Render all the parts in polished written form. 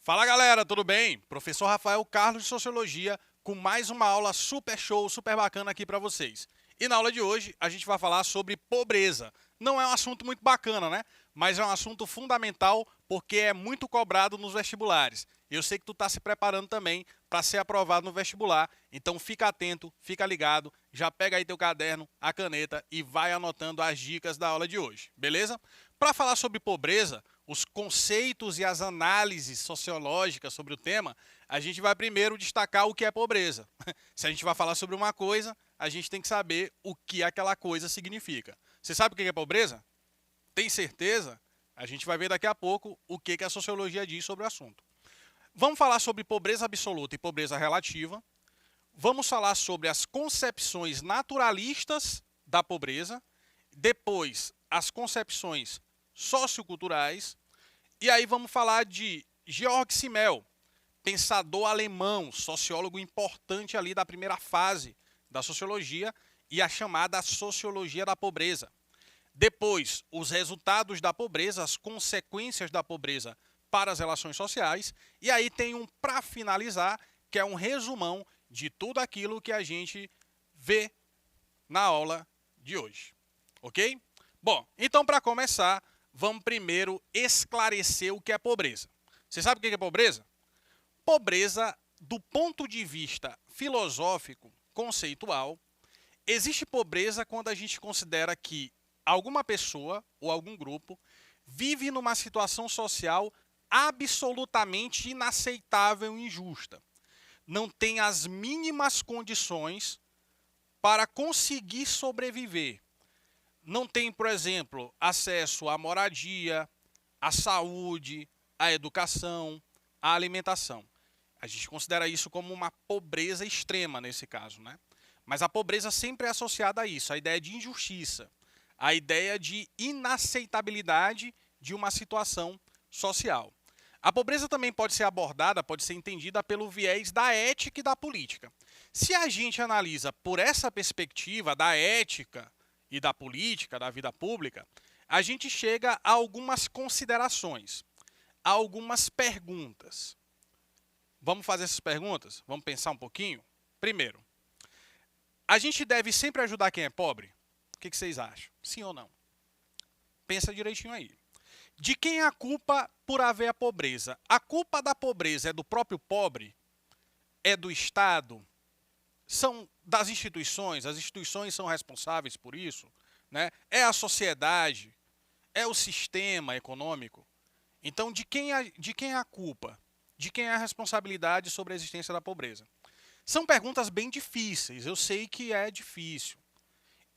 Fala galera, tudo bem? Professor Rafael Carlos de Sociologia com mais uma aula super show, super bacana aqui para vocês. E na aula de hoje a gente vai falar sobre pobreza. Não é um assunto muito bacana, né? Mas é um assunto fundamental porque é muito cobrado nos vestibulares. Eu sei que tu tá se preparando também para ser aprovado no vestibular, então fica atento, fica ligado, já pega aí teu caderno, a caneta e vai anotando as dicas da aula de hoje, beleza? Para falar sobre pobreza, os conceitos e as análises sociológicas sobre o tema, a gente vai primeiro destacar o que é pobreza. Se a gente vai falar sobre uma coisa, a gente tem que saber o que aquela coisa significa. Você sabe o que é pobreza? Tem certeza? A gente vai ver daqui a pouco o que a sociologia diz sobre o assunto. Vamos falar sobre pobreza absoluta e pobreza relativa. Vamos falar sobre as concepções naturalistas da pobreza. Depois, as concepções socioculturais. E aí vamos falar de Georg Simmel, pensador alemão, sociólogo importante ali da primeira fase da sociologia e a chamada sociologia da pobreza. Depois, os resultados da pobreza, as consequências da pobreza para as relações sociais. E aí tem um para finalizar, que é um resumão de tudo aquilo que a gente vê na aula de hoje. Ok? Bom, então para começar, vamos primeiro esclarecer o que é pobreza. Você sabe o que é pobreza? Pobreza, do ponto de vista filosófico, conceitual, existe pobreza quando a gente considera que alguma pessoa ou algum grupo vive numa situação social absolutamente inaceitável e injusta. Não tem as mínimas condições para conseguir sobreviver. Não tem, por exemplo, acesso à moradia, à saúde, à educação, à alimentação. A gente considera isso como uma pobreza extrema nesse caso, né? Mas a pobreza sempre é associada a isso, a ideia de injustiça, a ideia de inaceitabilidade de uma situação social. A pobreza também pode ser abordada, pode ser entendida pelo viés da ética e da política. Se a gente analisa por essa perspectiva da ética e da política, da vida pública, a gente chega a algumas considerações, a algumas perguntas. Vamos fazer essas perguntas? Vamos pensar um pouquinho? Primeiro, a gente deve sempre ajudar quem é pobre? O que vocês acham? Sim ou não? Pensa direitinho aí. De quem é a culpa por haver a pobreza? A culpa da pobreza é do próprio pobre? É do Estado? São das instituições? As instituições são responsáveis por isso? Né? É a sociedade? É o sistema econômico? Então, de quem é a culpa? De quem é a responsabilidade sobre a existência da pobreza? São perguntas bem difíceis, eu sei que é difícil.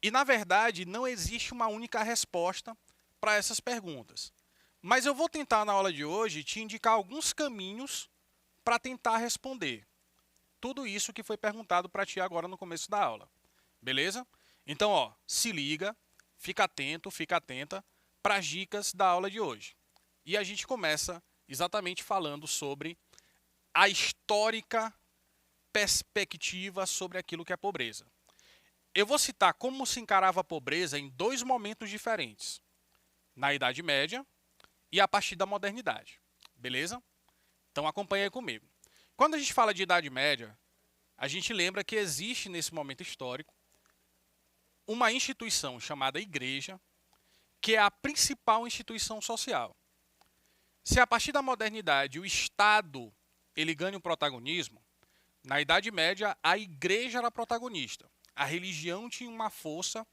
E, na verdade, não existe uma única resposta para essas perguntas. Mas eu vou tentar, na aula de hoje, te indicar alguns caminhos para tentar responder tudo isso que foi perguntado para ti agora no começo da aula. Beleza? Então, ó, se liga, fica atento, fica atenta para as dicas da aula de hoje. E a gente começa exatamente falando sobre a histórica perspectiva sobre aquilo que é pobreza. Eu vou citar como se encarava a pobreza em dois momentos diferentes. Na Idade Média e a partir da modernidade. Beleza? Então acompanha aí comigo. Quando a gente fala de Idade Média, a gente lembra que existe nesse momento histórico uma instituição chamada Igreja, que é a principal instituição social. Se a partir da modernidade o Estado ele ganha o protagonismo, na Idade Média a Igreja era protagonista. A religião tinha uma força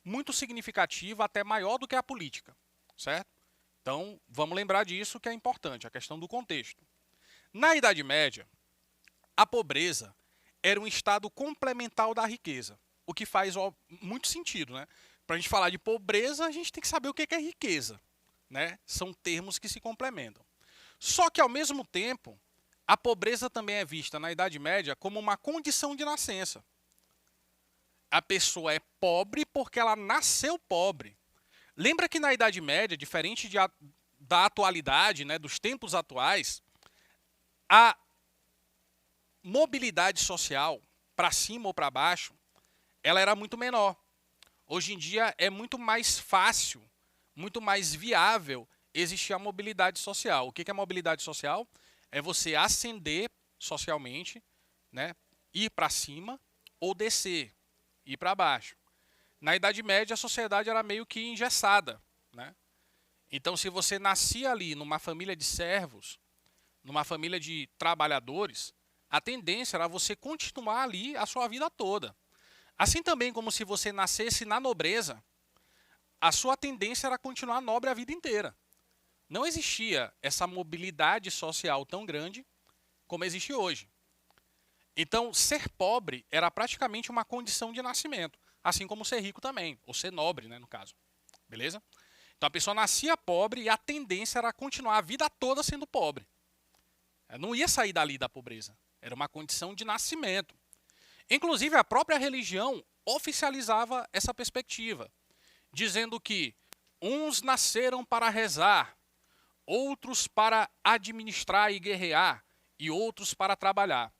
muito significativa, até maior do que a política, certo? Então, vamos lembrar disso que é importante, a questão do contexto. Na Idade Média, a pobreza era um estado complementar da riqueza, o que faz muito sentido, né? Para a gente falar de pobreza, a gente tem que saber o que é riqueza, né? São termos que se complementam. Só que, ao mesmo tempo, a pobreza também é vista na Idade Média como uma condição de nascença. A pessoa é pobre porque ela nasceu pobre. Lembra que na Idade Média, diferente da atualidade, né, dos tempos atuais, a mobilidade social, para cima ou para baixo, ela era muito menor. Hoje em dia é muito mais fácil, muito mais viável existir a mobilidade social. O que é mobilidade social? É você ascender socialmente, né, ir para cima ou descer, ir para baixo. Na Idade Média, a sociedade era meio que engessada, né? Então, se você nascia ali numa família de servos, numa família de trabalhadores, a tendência era você continuar ali a sua vida toda. Assim também como se você nascesse na nobreza, a sua tendência era continuar nobre a vida inteira. Não existia essa mobilidade social tão grande como existe hoje. Então, ser pobre era praticamente uma condição de nascimento, assim como ser rico também, ou ser nobre, né, no caso. Beleza? Então, a pessoa nascia pobre e a tendência era continuar a vida toda sendo pobre. Não ia sair dali da pobreza. Era uma condição de nascimento. Inclusive, a própria religião oficializava essa perspectiva, dizendo que uns nasceram para rezar, outros para administrar e guerrear, e outros para trabalhar.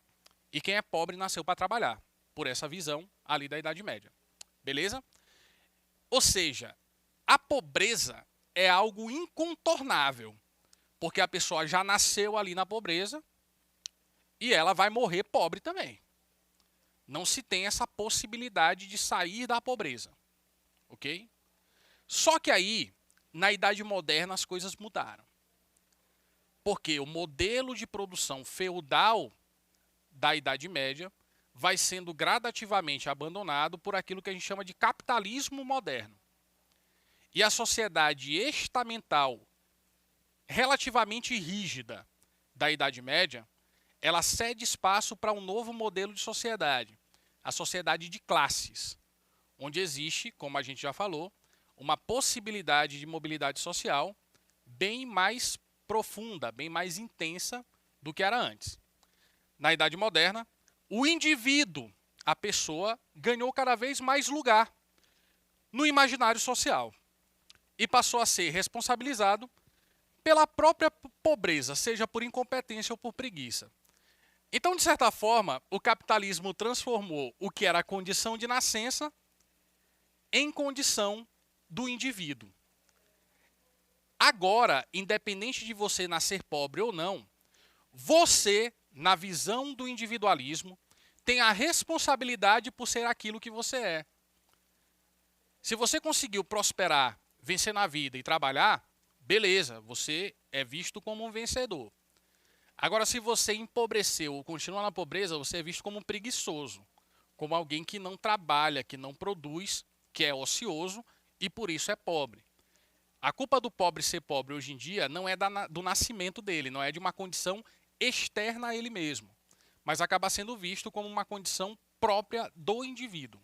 E quem é pobre nasceu para trabalhar, por essa visão ali da Idade Média. Beleza? Ou seja, a pobreza é algo incontornável, porque a pessoa já nasceu ali na pobreza e ela vai morrer pobre também. Não se tem essa possibilidade de sair da pobreza, ok? Só que aí, na Idade Moderna, as coisas mudaram. Porque o modelo de produção feudal da Idade Média vai sendo gradativamente abandonado por aquilo que a gente chama de capitalismo moderno. E a sociedade estamental relativamente rígida da Idade Média, ela cede espaço para um novo modelo de sociedade, a sociedade de classes, onde existe, como a gente já falou, uma possibilidade de mobilidade social bem mais profunda, bem mais intensa do que era antes. Na Idade Moderna, o indivíduo, a pessoa, ganhou cada vez mais lugar no imaginário social e passou a ser responsabilizado pela própria pobreza, seja por incompetência ou por preguiça. Então, de certa forma, o capitalismo transformou o que era a condição de nascença em condição do indivíduo. Agora, independente de você nascer pobre ou não, você, na visão do individualismo, tem a responsabilidade por ser aquilo que você é. Se você conseguiu prosperar, vencer na vida e trabalhar, beleza, você é visto como um vencedor. Agora, se você empobreceu ou continua na pobreza, você é visto como um preguiçoso, como alguém que não trabalha, que não produz, que é ocioso e por isso é pobre. A culpa do pobre ser pobre hoje em dia não é do nascimento dele, não é de uma condição externa a ele mesmo, mas acaba sendo visto como uma condição própria do indivíduo,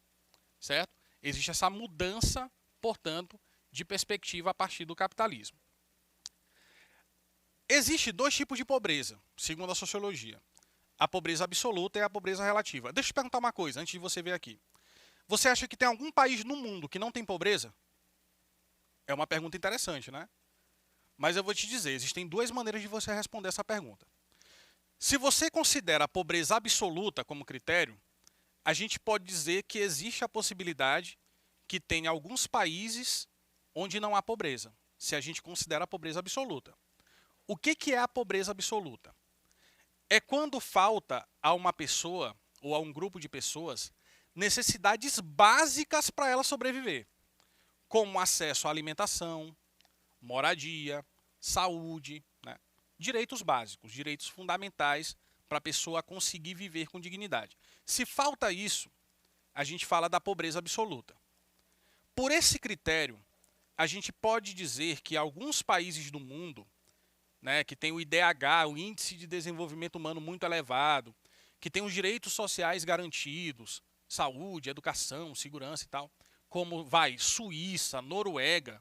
certo? Existe essa mudança, portanto, de perspectiva a partir do capitalismo. Existem dois tipos de pobreza, segundo a sociologia. A pobreza absoluta e a pobreza relativa. Deixa eu te perguntar uma coisa, antes de você ver aqui. Você acha que tem algum país no mundo que não tem pobreza? É uma pergunta interessante, né? Mas eu vou te dizer, existem duas maneiras de você responder essa pergunta. Se você considera a pobreza absoluta como critério, a gente pode dizer que existe a possibilidade que tenha alguns países onde não há pobreza, se a gente considera a pobreza absoluta. O que é a pobreza absoluta? É quando falta a uma pessoa ou a um grupo de pessoas necessidades básicas para ela sobreviver, como acesso à alimentação, moradia, saúde, né? Direitos básicos, direitos fundamentais para a pessoa conseguir viver com dignidade. Se falta isso, a gente fala da pobreza absoluta. Por esse critério, a gente pode dizer que alguns países do mundo, né, que tem o IDH, o Índice de Desenvolvimento Humano muito elevado, que tem os direitos sociais garantidos, saúde, educação, segurança e tal, como Suíça, Noruega,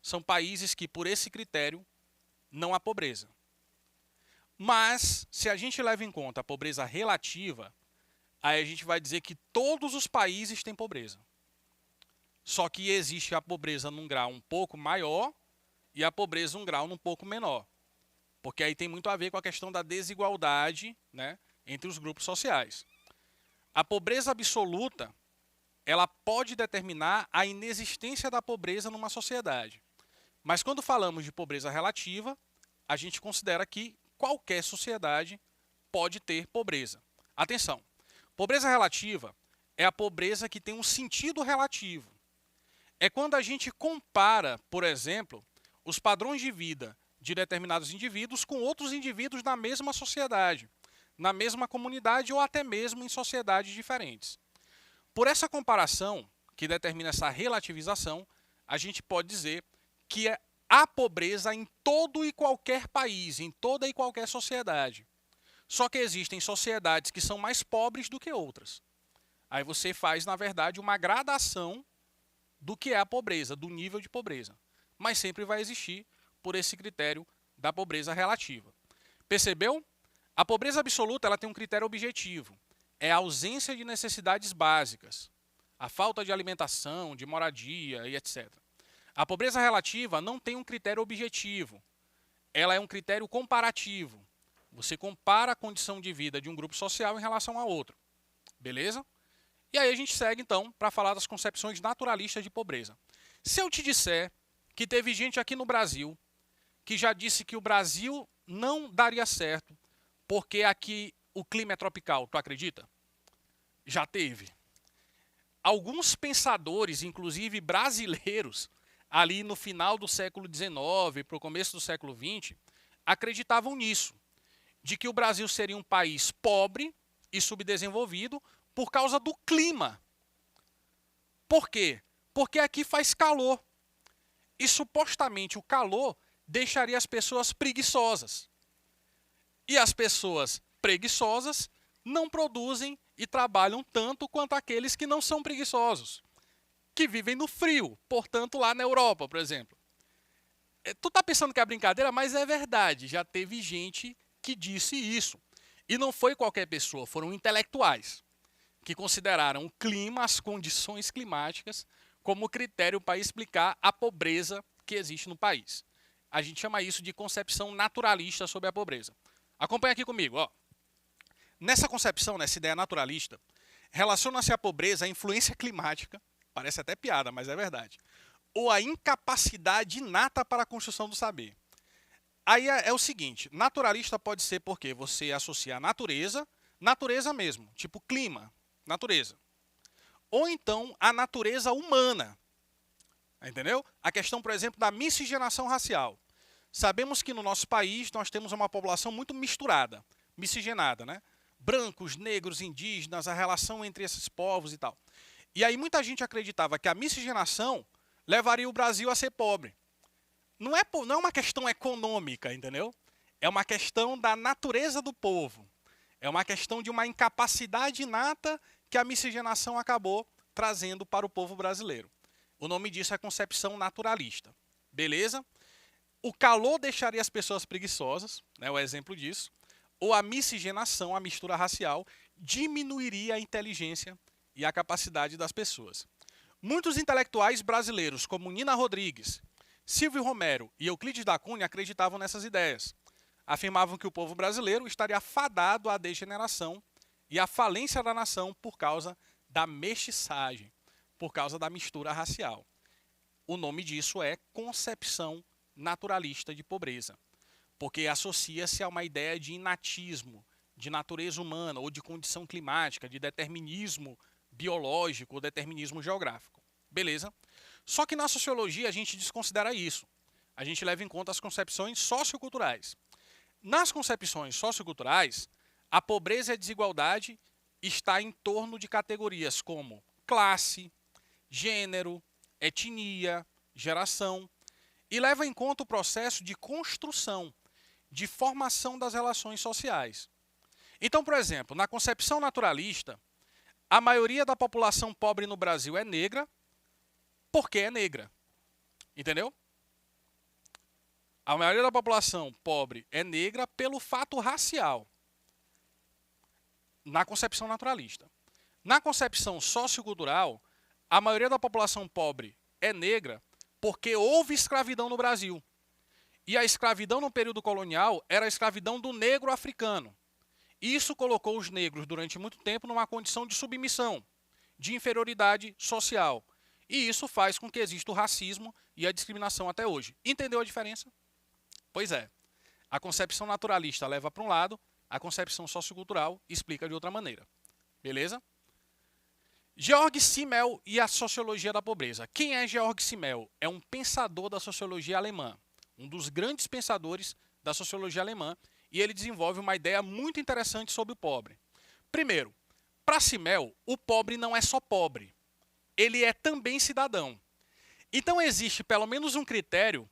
são países que, por esse critério, não há pobreza. Mas, se a gente leva em conta a pobreza relativa, aí a gente vai dizer que todos os países têm pobreza. Só que existe a pobreza num grau um pouco maior e a pobreza num grau um pouco menor. Porque aí tem muito a ver com a questão da desigualdade, né, entre os grupos sociais. A pobreza absoluta, ela pode determinar a inexistência da pobreza numa sociedade. Mas quando falamos de pobreza relativa, a gente considera que qualquer sociedade pode ter pobreza. Atenção, pobreza relativa é a pobreza que tem um sentido relativo. É quando a gente compara, por exemplo, os padrões de vida de determinados indivíduos com outros indivíduos na mesma sociedade, na mesma comunidade ou até mesmo em sociedades diferentes. Por essa comparação, que determina essa relativização, a gente pode dizer que há pobreza em todo e qualquer país, em toda e qualquer sociedade. Só que existem sociedades que são mais pobres do que outras. Aí você faz, na verdade, uma gradação do que é a pobreza, do nível de pobreza. Mas sempre vai existir por esse critério da pobreza relativa. Percebeu? A pobreza absoluta ela tem um critério objetivo. É a ausência de necessidades básicas, a falta de alimentação, de moradia e etc. A pobreza relativa não tem um critério objetivo. Ela é um critério comparativo. Você compara a condição de vida de um grupo social em relação a outro. Beleza? E aí a gente segue, então, para falar das concepções naturalistas de pobreza. Se eu te disser que teve gente aqui no Brasil que já disse que o Brasil não daria certo porque aqui o clima é tropical, tu acredita? Já teve. Alguns pensadores, inclusive brasileiros, ali no final do século XIX para o começo do século XX, acreditavam nisso, de que o Brasil seria um país pobre e subdesenvolvido por causa do clima. Por quê? Porque aqui faz calor. E supostamente o calor deixaria as pessoas preguiçosas. E as pessoas preguiçosas não produzem e trabalham tanto quanto aqueles que não são preguiçosos, que vivem no frio, portanto lá na Europa, por exemplo. Tu tá pensando que é brincadeira, mas é verdade. Já teve gente que disse isso. E não foi qualquer pessoa, foram intelectuais que consideraram o clima, as condições climáticas, como critério para explicar a pobreza que existe no país. A gente chama isso de concepção naturalista sobre a pobreza. Acompanha aqui comigo, ó. Nessa concepção, nessa ideia naturalista, relaciona-se a pobreza à influência climática, parece até piada, mas é verdade, ou a incapacidade inata para a construção do saber. Aí é o seguinte, naturalista pode ser porque você associa a natureza, natureza mesmo, tipo clima, natureza. Ou então a natureza humana, entendeu? A questão, por exemplo, da miscigenação racial. Sabemos que no nosso país nós temos uma população muito misturada, miscigenada, né? Brancos, negros, indígenas, a relação entre esses povos e tal. E aí muita gente acreditava que a miscigenação levaria o Brasil a ser pobre. Não é uma questão econômica, entendeu? É uma questão da natureza do povo. É uma questão de uma incapacidade inata que a miscigenação acabou trazendo para o povo brasileiro. O nome disso é concepção naturalista. Beleza? O calor deixaria as pessoas preguiçosas, né, o exemplo disso. Ou a miscigenação, a mistura racial, diminuiria a inteligência e a capacidade das pessoas. Muitos intelectuais brasileiros, como Nina Rodrigues, Silvio Romero e Euclides da Cunha, acreditavam nessas ideias. Afirmavam que o povo brasileiro estaria fadado à degeneração e à falência da nação por causa da mestiçagem, por causa da mistura racial. O nome disso é concepção naturalista de pobreza, porque associa-se a uma ideia de inatismo, de natureza humana ou de condição climática, de determinismo biológico ou determinismo geográfico. Beleza? Só que na sociologia a gente desconsidera isso. A gente leva em conta as concepções socioculturais. Nas concepções socioculturais, a pobreza e a desigualdade está em torno de categorias como classe, gênero, etnia, geração, e leva em conta o processo de construção, de formação das relações sociais. Então, por exemplo, na concepção naturalista, a maioria da população pobre no Brasil é negra porque é negra. Entendeu? A maioria da população pobre é negra pelo fato racial. Na concepção naturalista. Na concepção sociocultural, a maioria da população pobre é negra porque houve escravidão no Brasil. E a escravidão no período colonial era a escravidão do negro africano. Isso colocou os negros durante muito tempo numa condição de submissão, de inferioridade social. E isso faz com que exista o racismo e a discriminação até hoje. Entendeu a diferença? Pois é. A concepção naturalista leva para um lado, a concepção sociocultural explica de outra maneira. Beleza? Georg Simmel e a sociologia da pobreza. Quem é Georg Simmel? É um pensador da sociologia alemã, um dos grandes pensadores da sociologia alemã, e ele desenvolve uma ideia muito interessante sobre o pobre. Primeiro, para Simmel, o pobre não é só pobre, ele é também cidadão. Então existe pelo menos um critério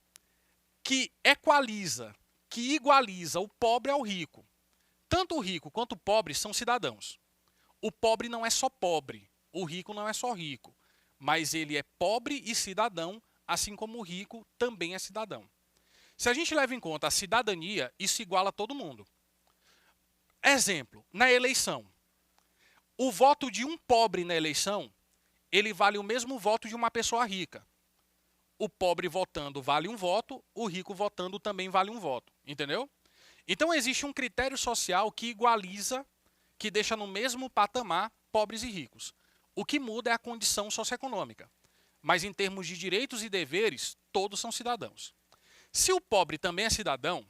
que equaliza, que igualiza o pobre ao rico. Tanto o rico quanto o pobre são cidadãos. O pobre não é só pobre, o rico não é só rico, mas ele é pobre e cidadão, assim como o rico também é cidadão. Se a gente leva em conta a cidadania, isso iguala todo mundo. Exemplo, na eleição. O voto de um pobre na eleição, ele vale o mesmo voto de uma pessoa rica. O pobre votando vale um voto, o rico votando também vale um voto. Entendeu? Então existe um critério social que igualiza, que deixa no mesmo patamar pobres e ricos. O que muda é a condição socioeconômica. Mas em termos de direitos e deveres, todos são cidadãos. Se o pobre também é cidadão,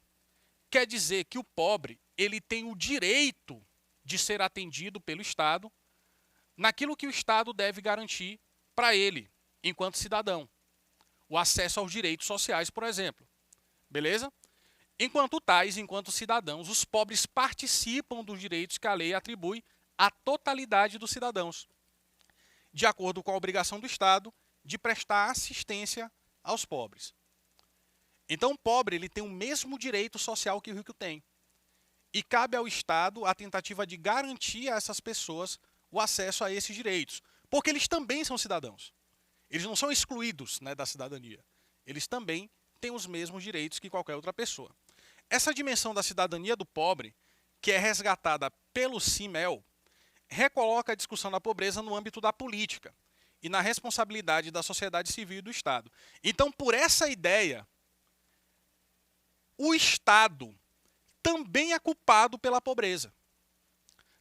quer dizer que o pobre ele tem o direito de ser atendido pelo Estado naquilo que o Estado deve garantir para ele, enquanto cidadão. O acesso aos direitos sociais, por exemplo. Beleza? Enquanto tais, enquanto cidadãos, os pobres participam dos direitos que a lei atribui à totalidade dos cidadãos, de acordo com a obrigação do Estado de prestar assistência aos pobres. Então, o pobre ele tem o mesmo direito social que o rico tem. E cabe ao Estado a tentativa de garantir a essas pessoas o acesso a esses direitos, porque eles também são cidadãos. Eles não são excluídos, né, da cidadania. Eles também têm os mesmos direitos que qualquer outra pessoa. Essa dimensão da cidadania do pobre, que é resgatada pelo Simmel, recoloca a discussão da pobreza no âmbito da política e na responsabilidade da sociedade civil e do Estado. Então, por essa ideia, o Estado também é culpado pela pobreza.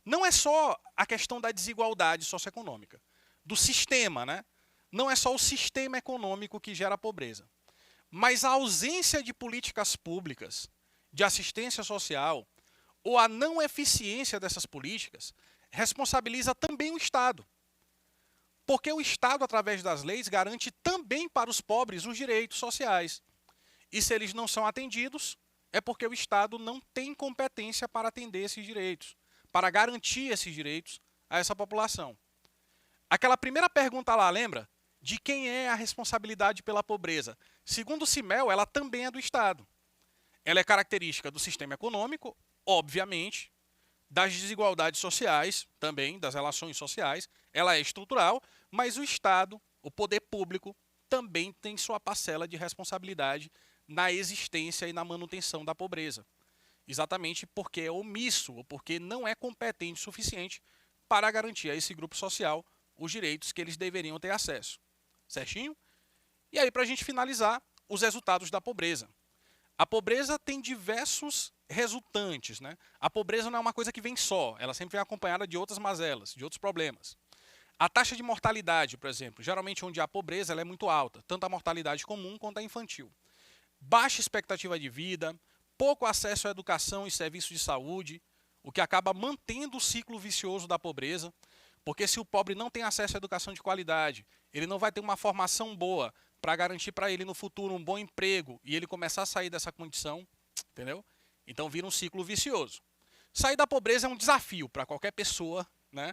Não é só a questão da desigualdade socioeconômica, do sistema, né? Não é só o sistema econômico que gera a pobreza, mas a ausência de políticas públicas, de assistência social, ou a não eficiência dessas políticas, responsabiliza também o Estado. Porque o Estado, através das leis, garante também para os pobres os direitos sociais. E se eles não são atendidos, é porque o Estado não tem competência para atender esses direitos, para garantir esses direitos a essa população. Aquela primeira pergunta lá, lembra? De quem é a responsabilidade pela pobreza? Segundo Simmel, ela também é do Estado. Ela é característica do sistema econômico, obviamente, das desigualdades sociais, também, das relações sociais, ela é estrutural, mas o Estado, o poder público, também tem sua parcela de responsabilidade na existência e na manutenção da pobreza. Exatamente porque é omisso, ou porque não é competente o suficiente para garantir a esse grupo social os direitos que eles deveriam ter acesso. Certinho? E aí, para a gente finalizar, os resultados da pobreza. A pobreza tem diversos resultantes, né? A pobreza não é uma coisa que vem só, ela sempre vem acompanhada de outras mazelas, de outros problemas. A taxa de mortalidade, por exemplo, geralmente onde há pobreza, ela é muito alta, tanto a mortalidade comum quanto a infantil. Baixa expectativa de vida, pouco acesso à educação e serviços de saúde, o que acaba mantendo o ciclo vicioso da pobreza, porque se o pobre não tem acesso à educação de qualidade, ele não vai ter uma formação boa para garantir para ele no futuro um bom emprego e ele começar a sair dessa condição, entendeu? Então vira um ciclo vicioso. Sair da pobreza é um desafio para qualquer pessoa, né?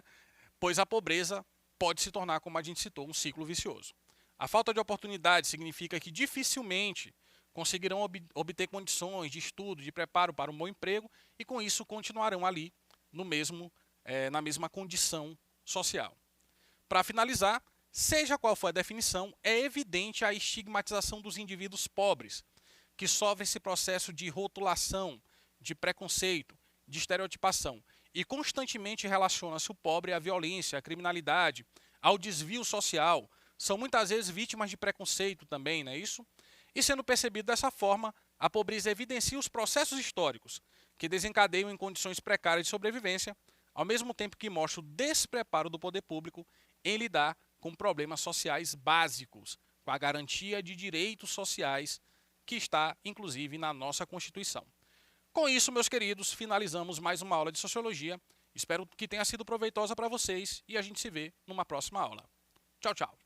Pois a pobreza pode se tornar, como a gente citou, um ciclo vicioso. A falta de oportunidade significa que dificilmente conseguirão obter condições de estudo, de preparo para um bom emprego e com isso continuarão ali no mesmo, na mesma condição social. Para finalizar, seja qual for a definição, é evidente a estigmatização dos indivíduos pobres, que sofrem esse processo de rotulação, de preconceito, de estereotipação, e constantemente relaciona-se o pobre à violência, à criminalidade, ao desvio social. São muitas vezes vítimas de preconceito também, não é isso? E sendo percebido dessa forma, a pobreza evidencia os processos históricos que desencadeiam em condições precárias de sobrevivência, ao mesmo tempo que mostra o despreparo do poder público em lidar com problemas sociais básicos, com a garantia de direitos sociais que está, inclusive, na nossa Constituição. Com isso, meus queridos, finalizamos mais uma aula de Sociologia. Espero que tenha sido proveitosa para vocês e a gente se vê numa próxima aula. Tchau, tchau.